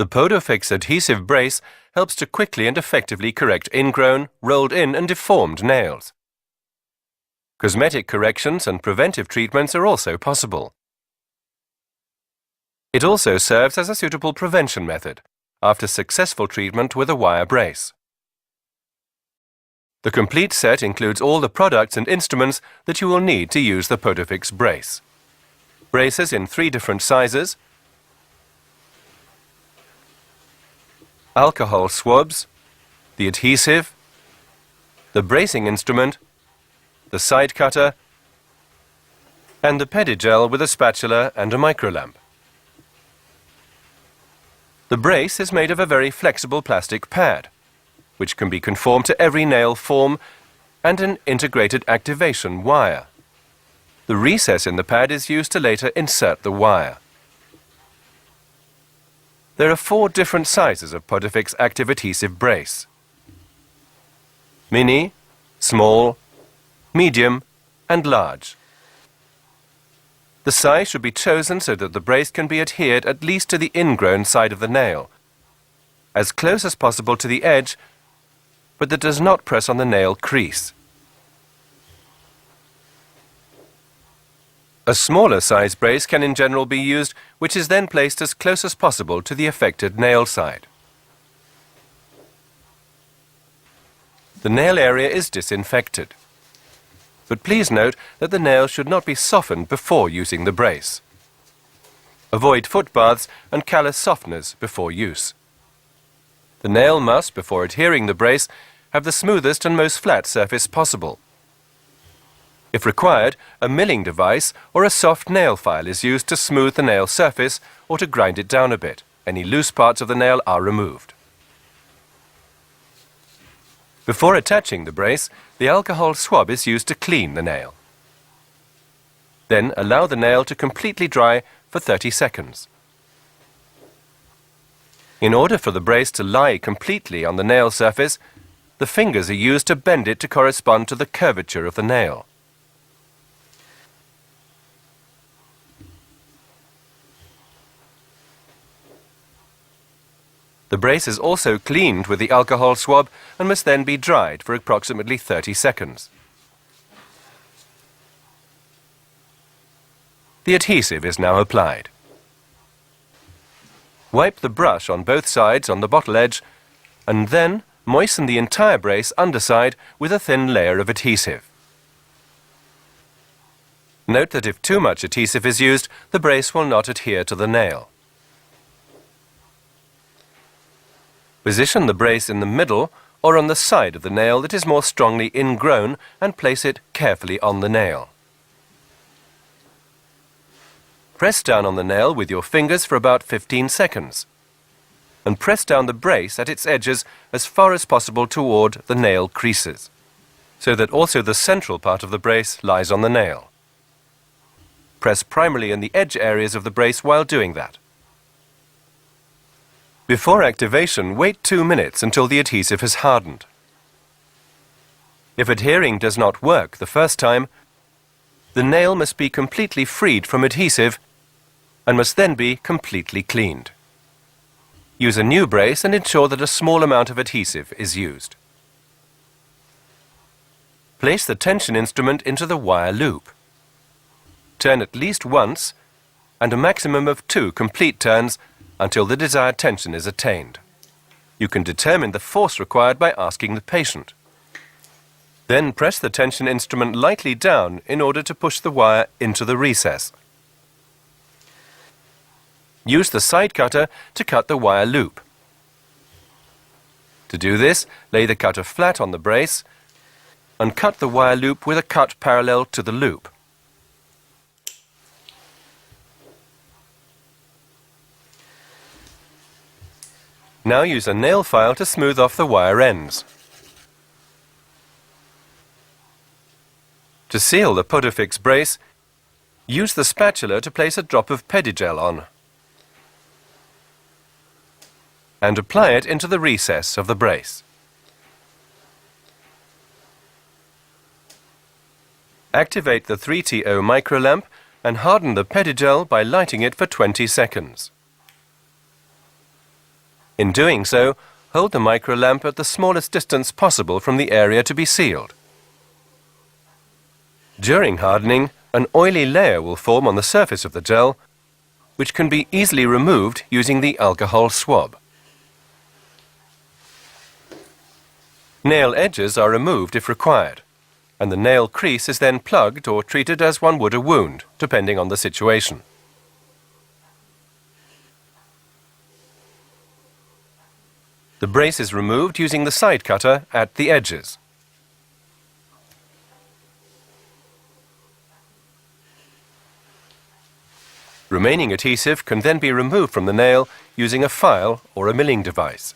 The Podofix adhesive brace helps to quickly and effectively correct ingrown, rolled in and deformed nails. Cosmetic corrections and preventive treatments are also possible. It also serves as a suitable prevention method after successful treatment with a wire brace. The complete set includes all the products and instruments that you will need to use the Podofix brace. Braces in 3 different sizes, alcohol swabs, the adhesive, the bracing instrument, the side cutter, and the pedigel with a spatula and a microlamp. The brace is made of a very flexible plastic pad, which can be conformed to every nail form, and an integrated activation wire. The recess in the pad is used to later insert the wire. There are 4 different sizes of Podofix active adhesive brace: mini, small, medium and large. The size should be chosen so that the brace can be adhered at least to the ingrown side of the nail, as close as possible to the edge, but that does not press on the nail crease. A smaller size brace can in general be used, which is then placed as close as possible to the affected nail side. The nail area is disinfected, but please note that the nail should not be softened before using the brace. Avoid foot baths and callus softeners before use. The nail must, before adhering the brace, have the smoothest and most flat surface possible. If required, a milling device or a soft nail file is used to smooth the nail surface or to grind it down a bit. Any loose parts of the nail are removed. Before attaching the brace, the alcohol swab is used to clean the nail. Then allow the nail to completely dry for 30 seconds. In order for the brace to lie completely on the nail surface, the fingers are used to bend it to correspond to the curvature of the nail. The brace is also cleaned with the alcohol swab and must then be dried for approximately 30 seconds. The adhesive is now applied. Wipe the brush on both sides on the bottle edge and then moisten the entire brace underside with a thin layer of adhesive. Note that if too much adhesive is used, the brace will not adhere to the nail. Position the brace in the middle or on the side of the nail that is more strongly ingrown and place it carefully on the nail. Press down on the nail with your fingers for about 15 seconds and press down the brace at its edges as far as possible toward the nail creases, so that also the central part of the brace lies on the nail. Press primarily in the edge areas of the brace while doing that. Before activation, wait 2 minutes until the adhesive has hardened. If adhering does not work the first time, the nail must be completely freed from adhesive and must then be completely cleaned. Use a new brace and ensure that a small amount of adhesive is used. Place the tension instrument into the wire loop. Turn at least once and a maximum of 2 complete turns until the desired tension is attained. You can determine the force required by asking the patient. Then press the tension instrument lightly down in order to push the wire into the recess. Use the side cutter to cut the wire loop. To do this, lay the cutter flat on the brace and cut the wire loop with a cut parallel to the loop. Now use a nail file to smooth off the wire ends. To seal the Podofix brace, use the spatula to place a drop of pedigel on and apply it into the recess of the brace. Activate the 3TO microlamp and harden the pedigel by lighting it for 20 seconds. In doing so, hold the microlamp at the smallest distance possible from the area to be sealed. During hardening, an oily layer will form on the surface of the gel, which can be easily removed using the alcohol swab. Nail edges are removed if required, and the nail crease is then plugged or treated as one would a wound, depending on the situation. The brace is removed using the side cutter at the edges. Remaining adhesive can then be removed from the nail using a file or a milling device.